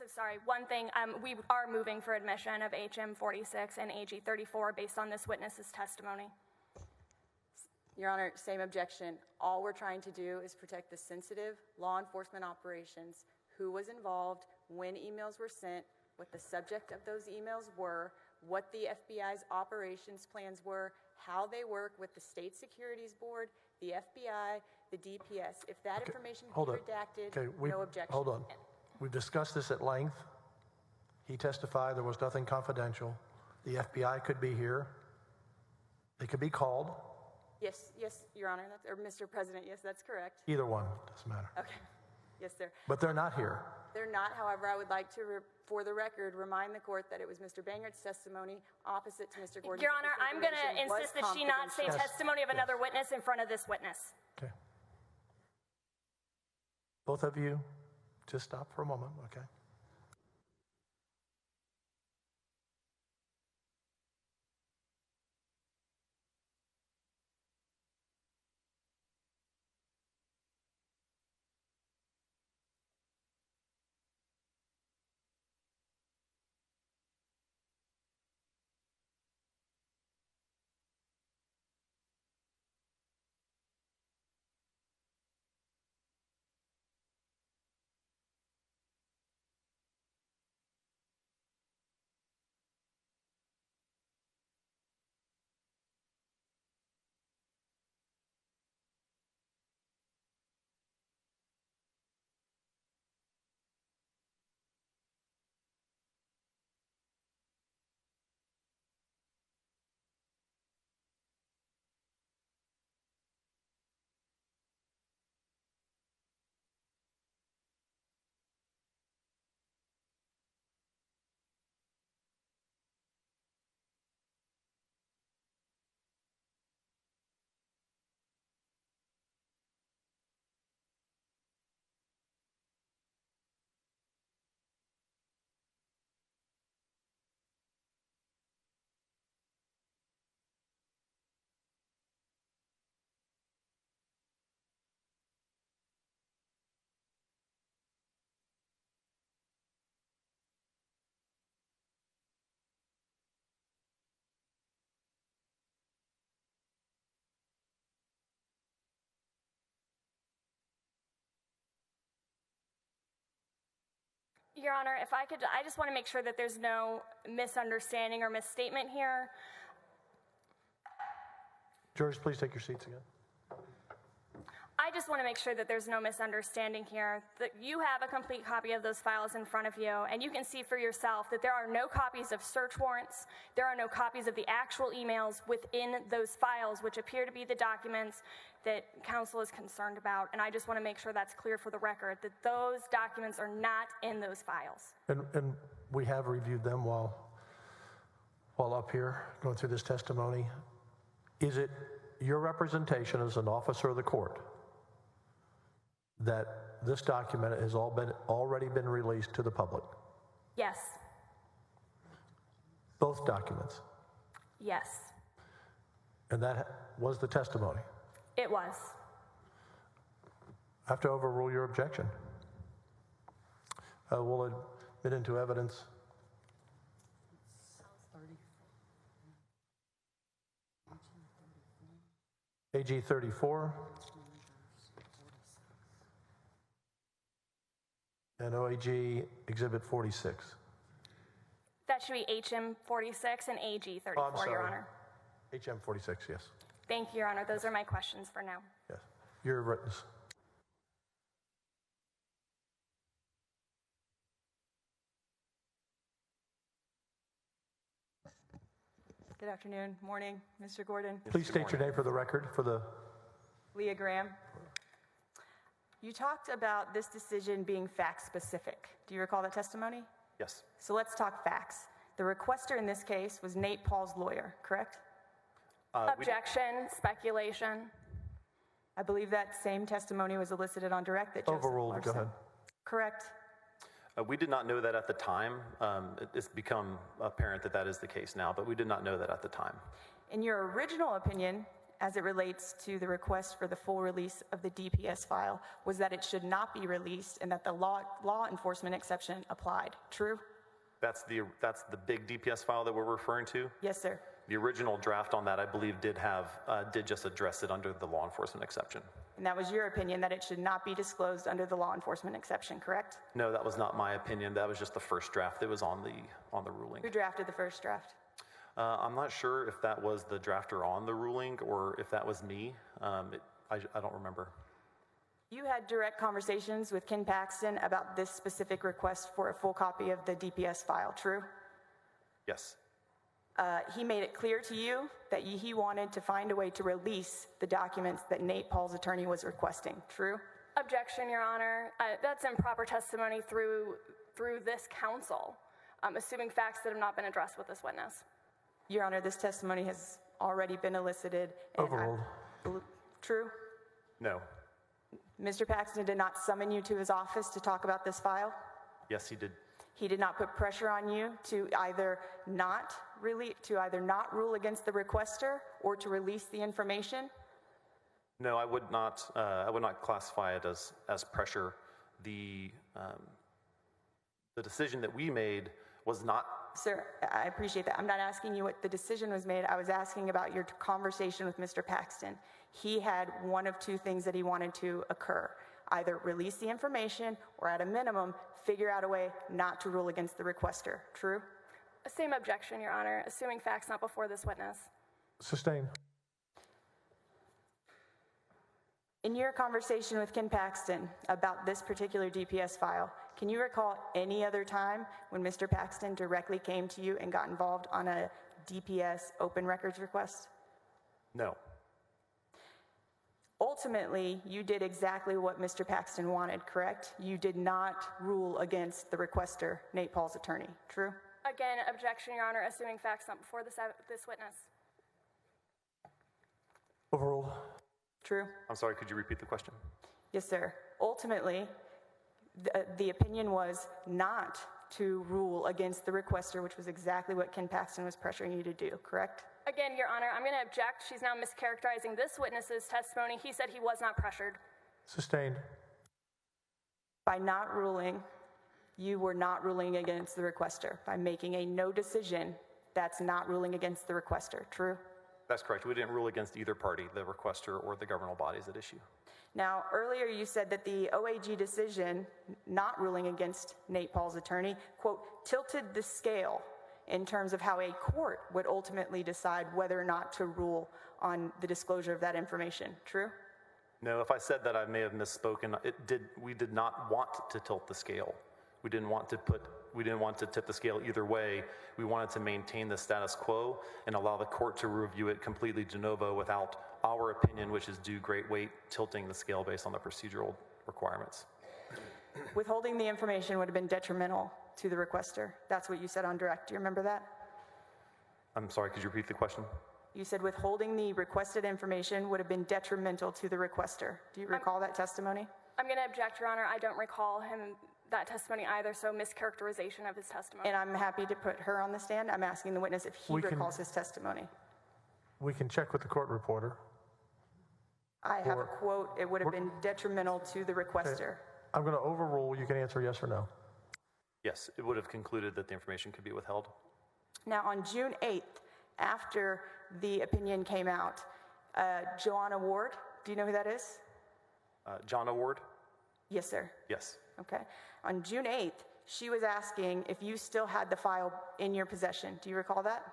so sorry. One thing, we are moving for admission of HM 46 and AG 34 based on this witness's testimony. Your Honor, same objection. All we're trying to do is protect the sensitive law enforcement operations, who was involved, when emails were sent, what the subject of those emails were, what the FBI's operations plans were, how they work with the State Securities Board, the FBI, the DPS. If that information can be redacted, no objection. Hold on. We've discussed this at length. He testified there was nothing confidential. The FBI could be here. They could be called. Yes, Your Honor, or Mr. President, yes, that's correct. Either one, doesn't matter. Okay, yes, sir. But they're not here. They're not, however, I would like to, for the record, remind the court that it was Mr. Bangard's testimony opposite to Mr. Gordon's. Your Honor, I'm going to insist that she not say testimony of another witness in front of this witness. Okay. Both of you, just stop for a moment, okay? Your Honor, if I could, I just want to make sure that there's no misunderstanding or misstatement here. Jurors, please take your seats again. I just want to make sure that there's no misunderstanding here, that you have a complete copy of those files in front of you, and you can see for yourself that there are no copies of search warrants, there are no copies of the actual emails within those files, which appear to be the documents that counsel is concerned about, and I just want to make sure that's clear for the record, that those documents are not in those files. And we have reviewed them while up here, going through this testimony. Is it your representation as an officer of the court that this document has already been released to the public? Yes. Both documents? Yes. And that was the testimony? It was. I have to overrule your objection. We'll admit into evidence AG 34 and OAG Exhibit 46. That should be HM 46 and AG 34, Your Honor. HM 46, yes. Thank you, Your Honor. Those are my questions for now. Yes. You're a witness. Good afternoon, morning, Mr. Gordon. Please state your name for the record. Leah Graham. You talked about this decision being fact-specific. Do you recall that testimony? Yes. So let's talk facts. The requester in this case was Nate Paul's lawyer, correct? Objection, speculation. I believe that same testimony was elicited on direct that Joseph Overruled, Larson. go ahead. Correct. We did not know that at the time. It's become apparent that that is the case now, but we did not know that at the time. In your original opinion, as it relates to the request for the full release of the DPS file was that it should not be released and that the law enforcement exception applied. True? That's the big DPS file that we're referring to? Yes, sir. The original draft on that, I believe, did just address it under the law enforcement exception. And that was your opinion that it should not be disclosed under the law enforcement exception, correct? No, that was not my opinion. That was just the first draft that was on the ruling. Who drafted the first draft? I'm not sure if that was the drafter on the ruling or if that was me. I don't remember. You had direct conversations with Ken Paxton about this specific request for a full copy of the DPS file, true? Yes. He made it clear to you that he wanted to find a way to release the documents that Nate Paul's attorney was requesting, true? Objection, Your Honor. That's improper testimony through this counsel, assuming facts that have not been addressed with this witness. Your Honor, this testimony has already been elicited. And Overruled. True? No. Mr. Paxton did not summon you to his office to talk about this file? Yes, he did. He did not put pressure on you to either not rule against the requester or to release the information? No, I would not classify it as pressure. The decision that we made was not. Sir, I appreciate that. I'm not asking you what the decision was made. I was asking about your conversation with Mr. Paxton. He had one of two things that he wanted to occur. Either release the information or at a minimum, figure out a way not to rule against the requester. True? Same objection, Your Honor, assuming facts not before this witness. Sustained. In your conversation with Ken Paxton about this particular DPS file, can you recall any other time when Mr. Paxton directly came to you and got involved on a DPS open records request? No. Ultimately, you did exactly what Mr. Paxton wanted, correct? You did not rule against the requester, Nate Paul's attorney. True? Again, objection, Your Honor, assuming facts not before this witness. Overruled. True? I'm sorry, could you repeat the question? Yes, sir. Ultimately, the opinion was not to rule against the requester, which was exactly what Ken Paxton was pressuring you to do, correct? Again, Your Honor, I'm going to object. She's now mischaracterizing this witness's testimony. He said he was not pressured. Sustained. By not ruling, you were not ruling against the requester. By making a no decision, that's not ruling against the requester. True? That's correct. We didn't rule against either party, the requester or the governmental bodies at issue. Now, earlier you said that the OAG decision not ruling against Nate Paul's attorney, quote, tilted the scale in terms of how a court would ultimately decide whether or not to rule on the disclosure of that information. True? No, if I said that, I may have misspoken. We did not want to tilt the scale. We didn't want to tip the scale either way. We wanted to maintain the status quo and allow the court to review it completely de novo without our opinion, which is due great weight, tilting the scale based on the procedural requirements. Withholding the information would have been detrimental to the requester. That's what you said on direct. Do you remember that? I'm sorry, could you repeat the question? You said withholding the requested information would have been detrimental to the requester. Do you recall that testimony? I'm going to object, Your Honor. I don't recall that testimony either, so mischaracterization of his testimony. And I'm happy to put her on the stand. I'm asking the witness if he recalls his testimony. We can check with the court reporter. I have a quote, it would have been detrimental to the requester. I'm going to overrule. You can answer yes or no. Yes, it would have concluded that the information could be withheld. Now, on June 8th, after the opinion came out, Joanna Ward, do you know who that is? John Award? Yes, sir. Yes. Okay. On June 8th, she was asking if you still had the file in your possession. Do you recall that?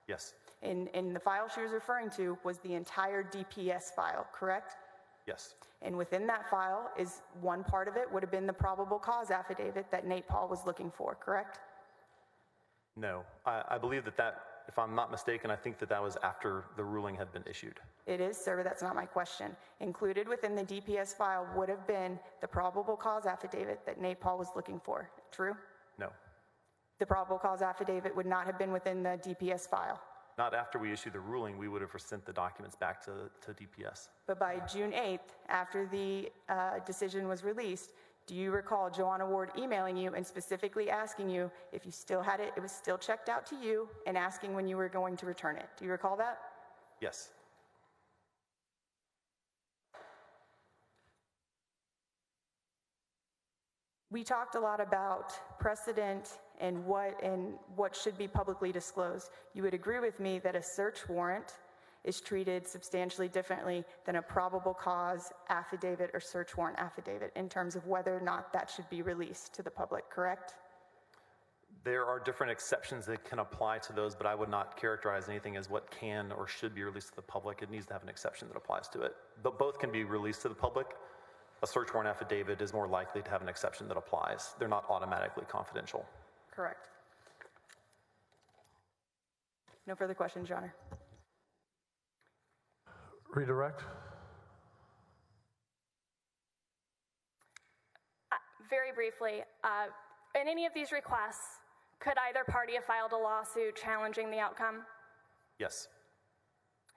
Yes. And the file she was referring to was the entire DPS file, correct? Yes. And within that file is one part of it would have been the probable cause affidavit that Nate Paul was looking for, correct? No. I believe that, if I'm not mistaken, I think that was after the ruling had been issued. It is, sir, but that's not my question. Included within the DPS file would have been the probable cause affidavit that Nate Paul was looking for, true? No. The probable cause affidavit would not have been within the DPS file. Not after we issued the ruling, we would have sent the documents back to DPS. But by June 8th, after the decision was released, do you recall Joanna Ward emailing you and specifically asking you if you still had it, it was still checked out to you, and asking when you were going to return it? Do you recall that? Yes. We talked a lot about precedent and what should be publicly disclosed. You would agree with me that a search warrant is treated substantially differently than a probable cause affidavit or search warrant affidavit in terms of whether or not that should be released to the public, correct? There are different exceptions that can apply to those, but I would not characterize anything as what can or should be released to the public. It needs to have an exception that applies to it. But both can be released to the public. A search warrant affidavit is more likely to have an exception that applies. They're not automatically confidential. Correct. No further questions, Your Honor. Redirect. Very briefly, in any of these requests, could either party have filed a lawsuit challenging the outcome? Yes.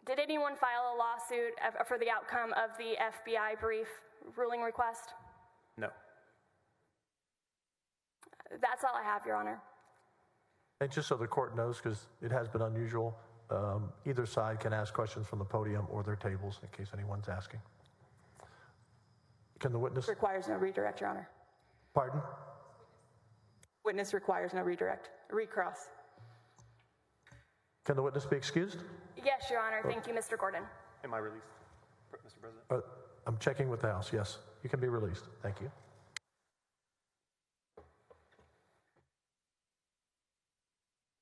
Did anyone file a lawsuit for the outcome of the FBI brief ruling request? No. That's all I have, Your Honor. And just so the court knows, because it has been unusual, either side can ask questions from the podium or their tables in case anyone's asking. Can the witness? Requires no redirect, Your Honor. Pardon? Witness requires no redirect. Recross. Can the witness be excused? Yes, Your Honor. Thank you, Mr. Gordon. Am I released, Mr. President? I'm checking with the House. Yes, you can be released. Thank you.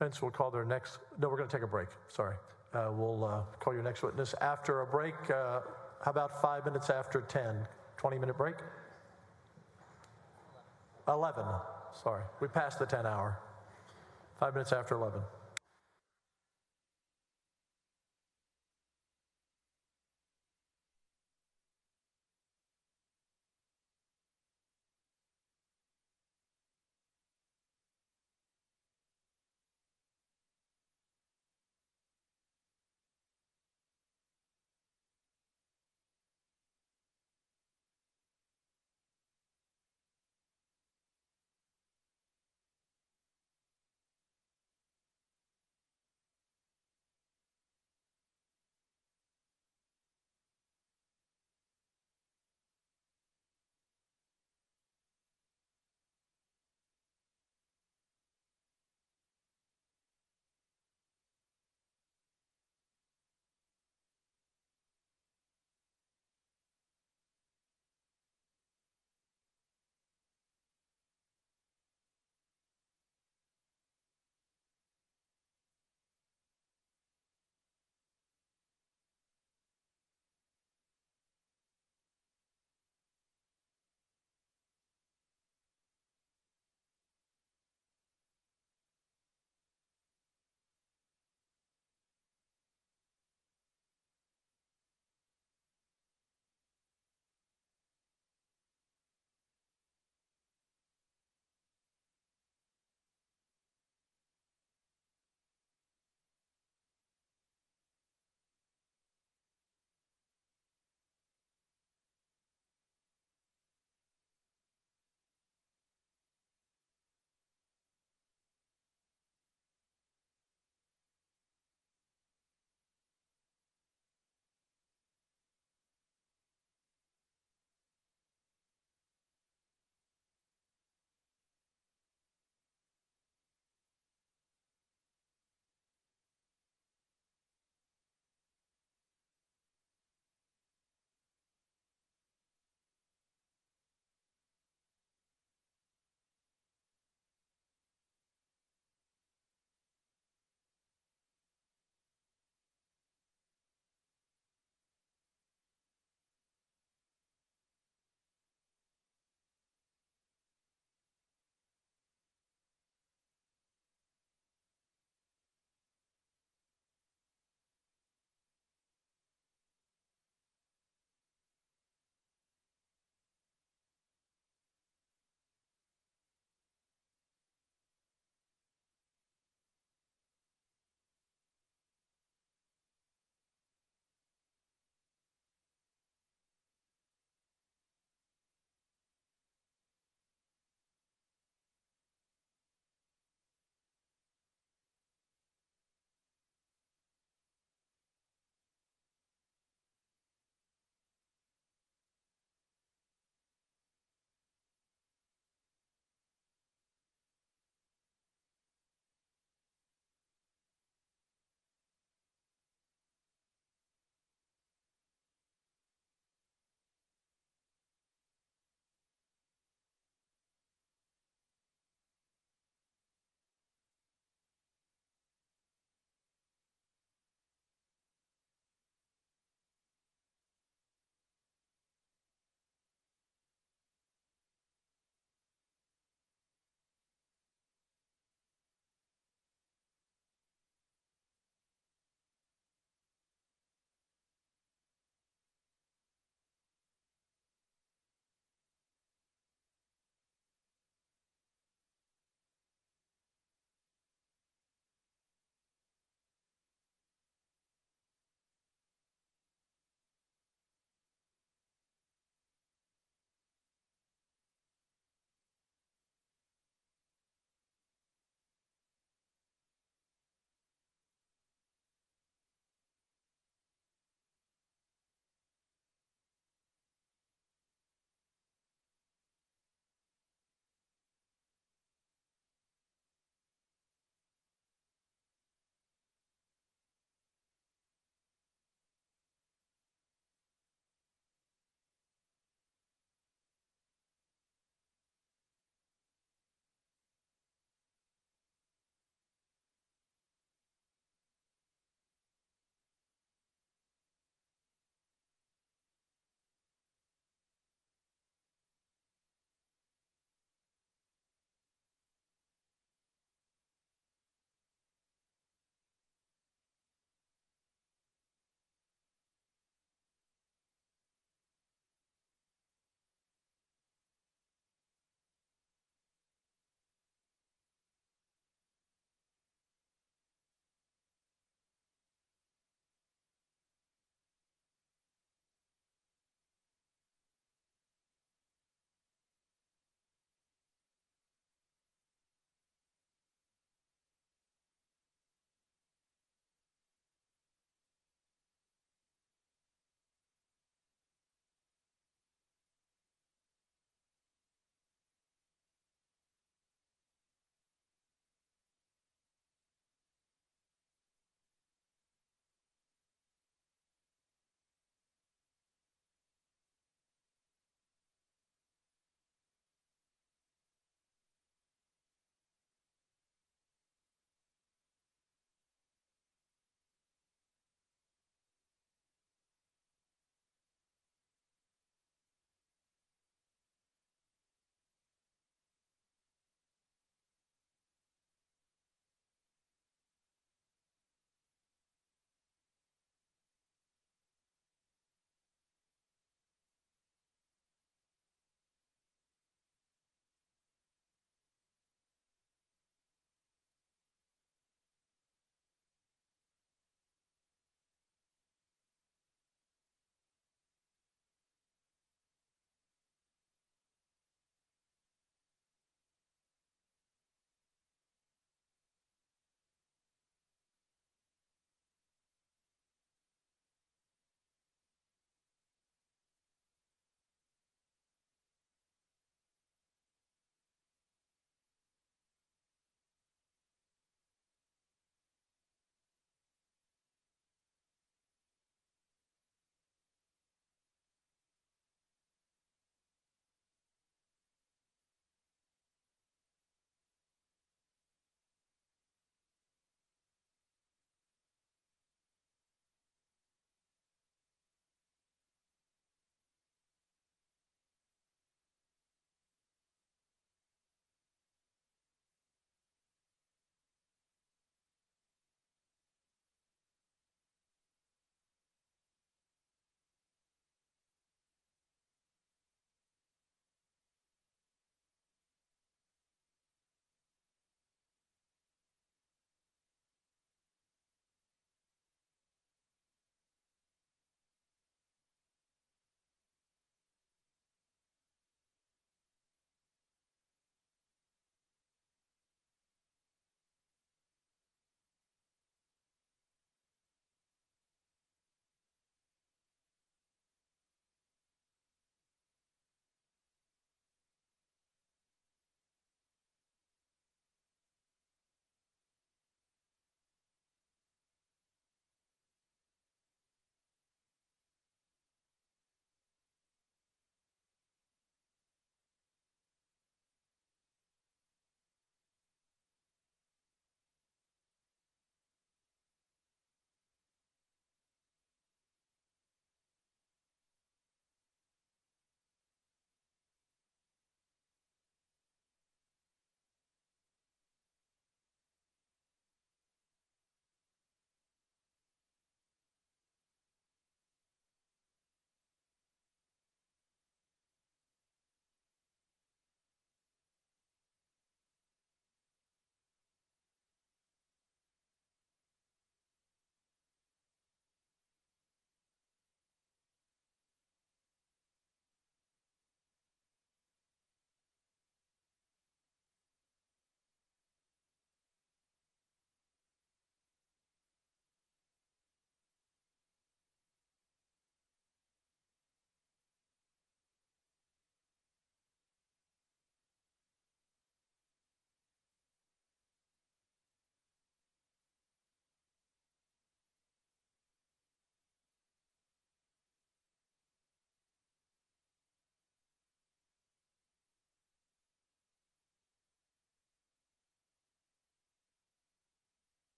Hence, we'll call their next. No, we're going to take a break. Sorry. We'll call your next witness after a break. How about 5 minutes after 10? 20-minute break? 11. Sorry. We passed the 10 hour. 5 minutes after 11.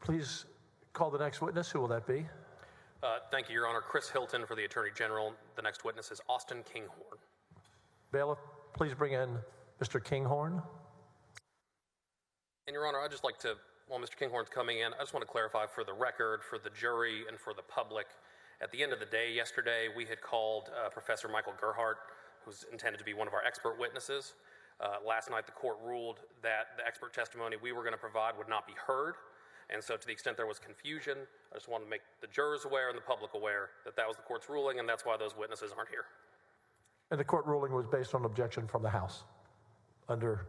Please call the next witness. Who will that be? Thank you, Your Honor. Chris Hilton for the Attorney General. The next witness is Austin Kinghorn. Bailiff, please bring in Mr. Kinghorn. And Your Honor, I'd just like to, while Mr. Kinghorn's coming in, I just want to clarify for the record, for the jury, and for the public, at the end of the day yesterday, we had called Professor Michael Gerhardt, who's intended to be one of our expert witnesses. Last night, the court ruled that the expert testimony we were going to provide would not be heard. And so to the extent there was confusion, I just want to make the jurors aware and the public aware that that was the court's ruling, and that's why those witnesses aren't here. And the court ruling was based on objection from the House under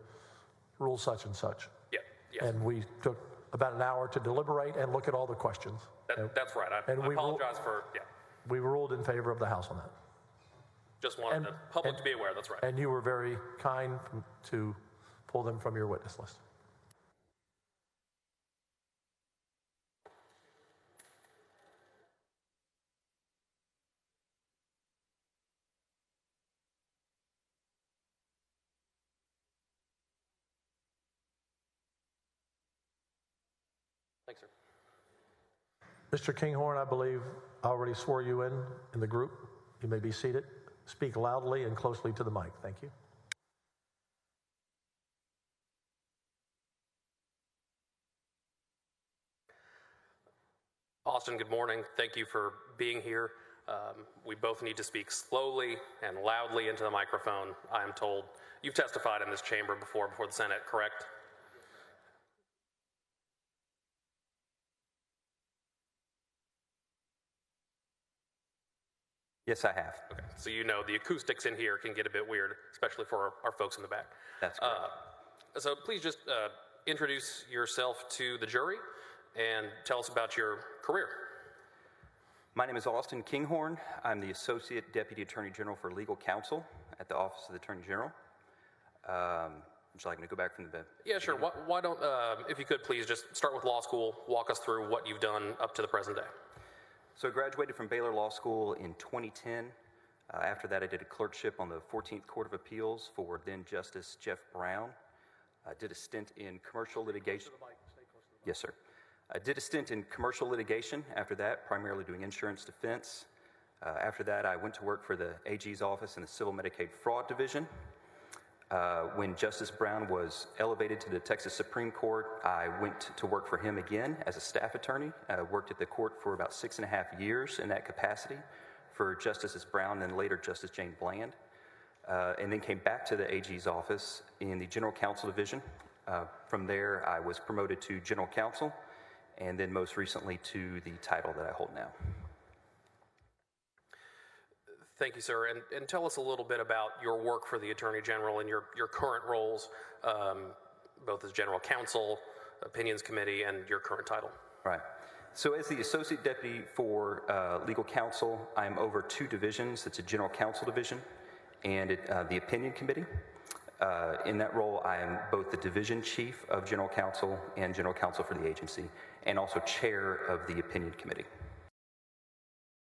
rule such and such. Yeah, yes. And we took about an hour to deliberate and look at all the questions. That's right. I apologize for, yeah. We ruled in favor of the House on that. Just wanted the public to be aware, that's right. And you were very kind to pull them from your witness list. Thanks, sir. Mr. Kinghorn, I believe I already swore you in the group. You may be seated. Speak loudly and closely to the mic. Thank you. Austin, good morning. Thank you for being here. We both need to speak slowly and loudly into the microphone, I am told. You've testified in this chamber before the Senate, correct? Yes, I have. Okay, so you know the acoustics in here can get a bit weird, especially for our folks in the back. That's correct. So please just introduce yourself to the jury and tell us about your career. My name is Austin Kinghorn. I'm the Associate Deputy Attorney General for Legal Counsel at the Office of the Attorney General. Would you like me to go back from the... Yeah, sure. Why don't, if you could please just start with law school, walk us through what you've done up to the present day. So I graduated from Baylor Law School in 2010. After that, I did a clerkship on the 14th Court of Appeals for then Justice Jeff Brown. I did a stint in commercial litigation. Yes, sir. I did a stint in commercial litigation after that, primarily doing insurance defense. After that, I went to work for the AG's office in the Civil Medicaid Fraud Division. When Justice Brown was elevated to the Texas Supreme Court, I went to work for him again as a staff attorney. I worked at the court for about 6.5 years in that capacity for Justices Brown and later Justice Jane Bland, and then came back to the AG's office in the General Counsel Division. From there, I was promoted to General Counsel, and then most recently to the title that I hold now. Thank you, sir. And tell us a little bit about your work for the Attorney General and your current roles, both as General Counsel, Opinions Committee, and your current title. Right. So as the Associate Deputy for Legal Counsel, I'm over two divisions. It's a General Counsel Division and the Opinion Committee. In that role, I am both the Division Chief of General Counsel and General Counsel for the agency, and also Chair of the Opinion Committee.